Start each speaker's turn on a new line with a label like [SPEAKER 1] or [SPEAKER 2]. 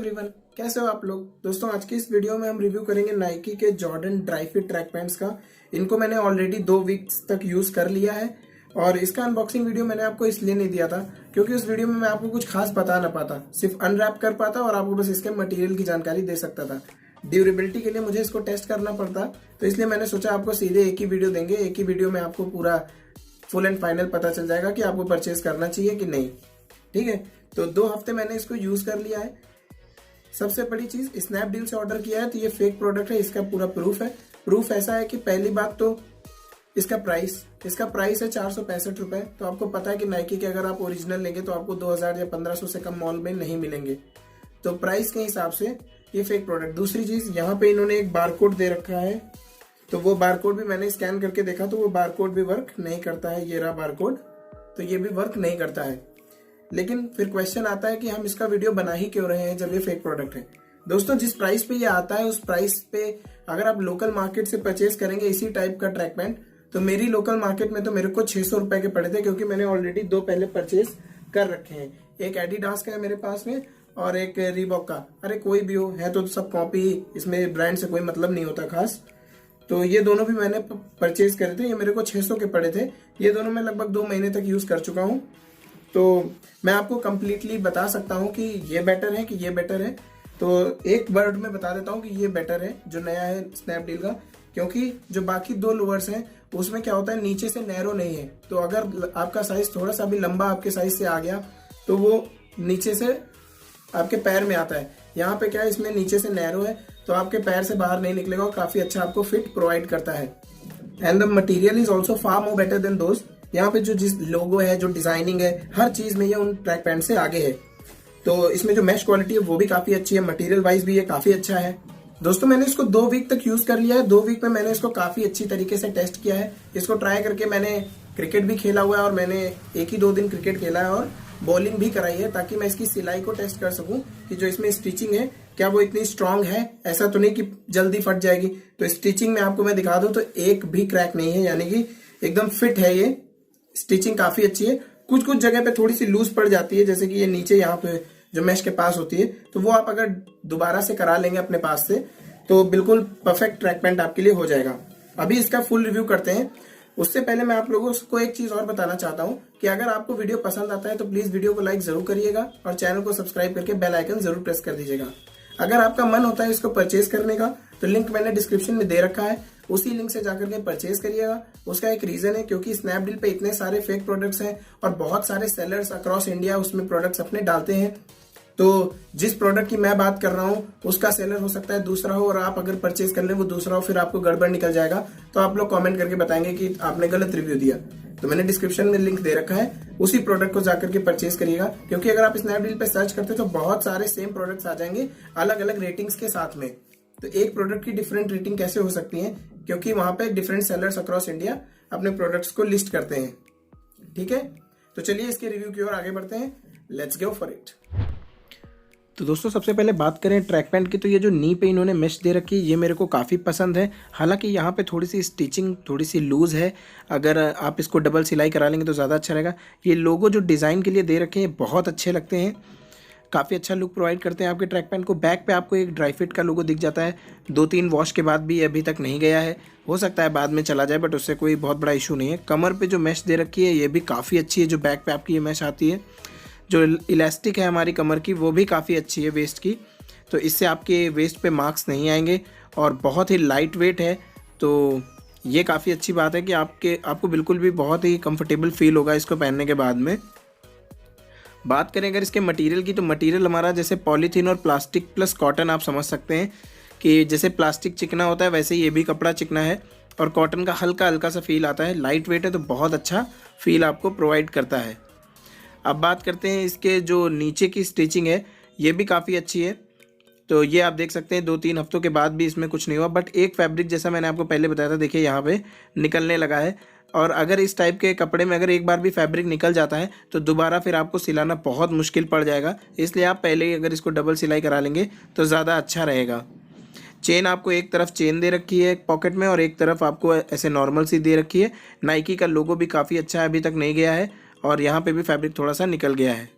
[SPEAKER 1] Everyone, कैसे हो आप लोग। दोस्तों आज की इस वीडियो में हम रिव्यू करेंगे नाइकी के जॉर्डन ड्राईफिट ट्रैक पैंट्स का। इनको मैंने ऑलरेडी 2 वीक्स तक यूज कर लिया है और इसका अनबॉक्सिंग वीडियो मैंने आपको इसलिए नहीं दिया था क्योंकि उस वीडियो में मैं आपको कुछ खास बता ना पाता, सिर्फ अनरैप कर पाता और आपको बस इसके मटेरियल की जानकारी दे सकता था। ड्यूरेबिलिटी के लिए मुझे इसको टेस्ट करना पड़ता, तो इसलिए मैंने सोचा आपको सीधे एक ही वीडियो देंगे। एक ही वीडियो में आपको पूरा फुल एंड फाइनल पता चल जाएगा कि आपको परचेज करना चाहिए कि नहीं। ठीक है, तो 2 हफ्ते मैंने इसको यूज कर लिया है। सबसे बड़ी चीज, स्नैपडील से ऑर्डर किया है तो ये फेक प्रोडक्ट है, इसका पूरा प्रूफ है। प्रूफ ऐसा है कि पहली बात तो इसका प्राइस है 465 रुपए। तो आपको पता है कि नाइकी के अगर आप ओरिजिनल लेंगे तो आपको 2000 या 1500 से कम मॉल में नहीं मिलेंगे, तो प्राइस के हिसाब से ये फेक प्रोडक्ट। दूसरी चीज, यहाँ पे इन्होंने एक बारकोड दे रखा है, तो वो बारकोड भी मैंने स्कैन करके देखा तो वो बारकोड भी वर्क नहीं करता है। ये रहा बारकोड, तो ये भी वर्क नहीं करता है। लेकिन फिर क्वेश्चन आता है कि हम इसका वीडियो बना ही क्यों रहे हैं जब ये फेक प्रोडक्ट है। दोस्तों जिस प्राइस पे ये आता है उस प्राइस पे अगर आप लोकल मार्केट से परचेज करेंगे इसी टाइप का ट्रैक पैंट, तो मेरी लोकल मार्केट में तो मेरे को 600 रुपए के पड़े थे, क्योंकि मैंने ऑलरेडी 2 पहले परचेज कर रखे हैं। एक एडिडास का है मेरे पास में और एक रीबॉक का। अरे कोई भी हो, है तो सब कॉपी ही, इसमें ब्रांड से कोई मतलब नहीं होता खास। तो ये दोनों भी मैंने परचेज करे थे, ये मेरे को 600 के पड़े थे। ये दोनों मैं लगभग 2 महीने तक यूज कर चुका हूँ, तो मैं आपको कंप्लीटली बता सकता हूँ कि ये बेटर है कि ये बेटर है। तो एक वर्ड में बता देता हूँ कि ये बेटर है जो नया है स्नैपडील का, क्योंकि जो बाकी 2 लोअर्स हैं उसमें क्या होता है, नीचे से नैरो नहीं है। तो अगर आपका साइज थोड़ा सा भी लंबा आपके साइज से आ गया तो वो नीचे से आपके पैर में आता है। यहाँ पे क्या है, इसमें नीचे से नैरो है तो आपके पैर से बाहर नहीं निकलेगा और काफी अच्छा आपको फिट प्रोवाइड करता है। And the material is also far more better than दोस्त। यहाँ पे जो जिस लोगो है, जो डिजाइनिंग है, हर चीज में ये उन ट्रैक पैंट से आगे है। तो इसमें जो मैश क्वालिटी है वो भी काफी अच्छी है, मटेरियल वाइज भी ये काफी अच्छा है। दोस्तों मैंने इसको 2 वीक तक यूज कर लिया है। 2 वीक में मैंने इसको काफी अच्छी तरीके से टेस्ट किया है। इसको ट्राई करके मैंने क्रिकेट भी खेला हुआ है और मैंने 1 ही 2 दिन क्रिकेट खेला है और बॉलिंग भी कराई है, ताकि मैं इसकी सिलाई को टेस्ट कर सकूं कि जो इसमें स्टिचिंग है क्या वो इतनी स्ट्रांग है। ऐसा तो नहीं कि जल्दी फट जाएगी। तो स्टिचिंग में आपको मैं दिखा दूं तो एक भी क्रैक नहीं है, यानी कि एकदम फिट है। ये स्टिचिंग काफी अच्छी है। कुछ कुछ जगह पे थोड़ी सी लूज पड़ जाती है, जैसे कि ये नीचे यहाँ पे जो मैश के पास होती है, तो वो आप अगर दोबारा से करा लेंगे अपने पास से तो बिल्कुल परफेक्ट ट्रैक पैंट आपके लिए हो जाएगा। अभी इसका फुल रिव्यू करते हैं। उससे पहले मैं आप लोगों को एक चीज और बताना चाहता हूं कि अगर आपको वीडियो पसंद आता है तो प्लीज वीडियो को लाइक जरूर करिएगा और चैनल को सब्सक्राइब करके बेल आइकन जरूर प्रेस कर दीजिएगा। अगर आपका मन होता है इसको परचेज करने का तो लिंक मैंने डिस्क्रिप्शन में दे रखा है, उसी लिंक से जाकर के परचेज करिएगा। उसका एक रीजन है, क्योंकि स्नैपडील पे इतने सारे फेक प्रोडक्ट्स हैं और बहुत सारे सेलर्स अक्रॉस इंडिया उसमें प्रोडक्ट्स अपने डालते हैं। तो जिस प्रोडक्ट की मैं बात कर रहा हूं उसका सेलर हो सकता है दूसरा हो, और आप अगर परचेज कर ले वो दूसरा हो, फिर आपको गड़बड़ निकल जाएगा। तो आप लोग कमेंट करके बताएंगे कि आपने गलत रिव्यू दिया। तो मैंने डिस्क्रिप्शन में लिंक दे रखा है, उसी प्रोडक्ट को जाकर के परचेज करिएगा। क्योंकि अगर आप स्नैपडील पे सर्च करते तो बहुत सारे सेम प्रोडक्ट्स आ जाएंगे अलग अलग रेटिंग्स के साथ में। तो एक प्रोडक्ट की डिफरेंट रेटिंग कैसे हो सकती है, क्योंकि वहां पे डिफरेंट सेलर्स अक्रॉस इंडिया अपने प्रोडक्ट्स को लिस्ट करते हैं। ठीक है, तो चलिए इसके रिव्यू की ओर आगे बढ़ते हैं। Let's go for it. तो दोस्तों सबसे पहले बात करें ट्रैक पैंट की, तो ये जो नी पे इन्होंने मेश दे रखी है ये मेरे को काफ़ी पसंद है। हालांकि यहाँ पे थोड़ी सी स्टिचिंग थोड़ी सी लूज़ है, अगर आप इसको डबल सिलाई करा लेंगे तो ज़्यादा अच्छा रहेगा। ये लोगो जो डिज़ाइन के लिए दे रखे हैं बहुत अच्छे लगते हैं, काफ़ी अच्छा लुक प्रोवाइड करते हैं आपके ट्रैक पैंट को। बैक पे आपको एक ड्राई फिट का लोगो दिख जाता है। 2-3 वॉश के बाद भी अभी तक नहीं गया है, हो सकता है बाद में चला जाए, बट उससे कोई बहुत बड़ा इशू नहीं है। कमर पे जो मैश दे रखी है ये भी काफ़ी अच्छी है, जो बैक पे आपकी ये मैश आती है। जो इलास्टिक है हमारी कमर की वो भी काफ़ी अच्छी है वेस्ट की, तो इससे आपके वेस्ट पे मार्क्स नहीं आएंगे और बहुत ही लाइट वेट है। तो ये काफ़ी अच्छी बात है कि आपको बिल्कुल भी बहुत ही कंफर्टेबल फील होगा इसको पहनने के बाद में। बात करें अगर इसके मटेरियल की, तो मटेरियल हमारा जैसे पॉलीथीन और प्लास्टिक प्लस कॉटन आप समझ सकते हैं कि जैसे प्लास्टिक चिकना होता है वैसे ही ये भी कपड़ा चिकना है और कॉटन का हल्का हल्का सा फील आता है। लाइट वेट है तो बहुत अच्छा फील आपको प्रोवाइड करता है। अब बात करते हैं इसके जो नीचे की स्टिचिंग है, ये भी काफ़ी अच्छी है। तो ये आप देख सकते हैं 2-3 हफ्तों के बाद भी इसमें कुछ नहीं हुआ, बट एक फैब्रिक जैसा मैंने आपको पहले बताया था, देखिए यहाँ पे निकलने लगा है। और अगर इस टाइप के कपड़े में अगर एक बार भी फैब्रिक निकल जाता है तो दोबारा फिर आपको सिलाना बहुत मुश्किल पड़ जाएगा, इसलिए आप पहले ही अगर इसको डबल सिलाई करा लेंगे तो ज़्यादा अच्छा रहेगा। चेन आपको एक तरफ चेन दे रखी है पॉकेट में और एक तरफ आपको ऐसे नॉर्मल सी दे रखी है। नाइकी का लोगो भी काफ़ी अच्छा है, अभी तक नहीं गया है और यहाँ पे भी फैब्रिक थोड़ा सा निकल गया है।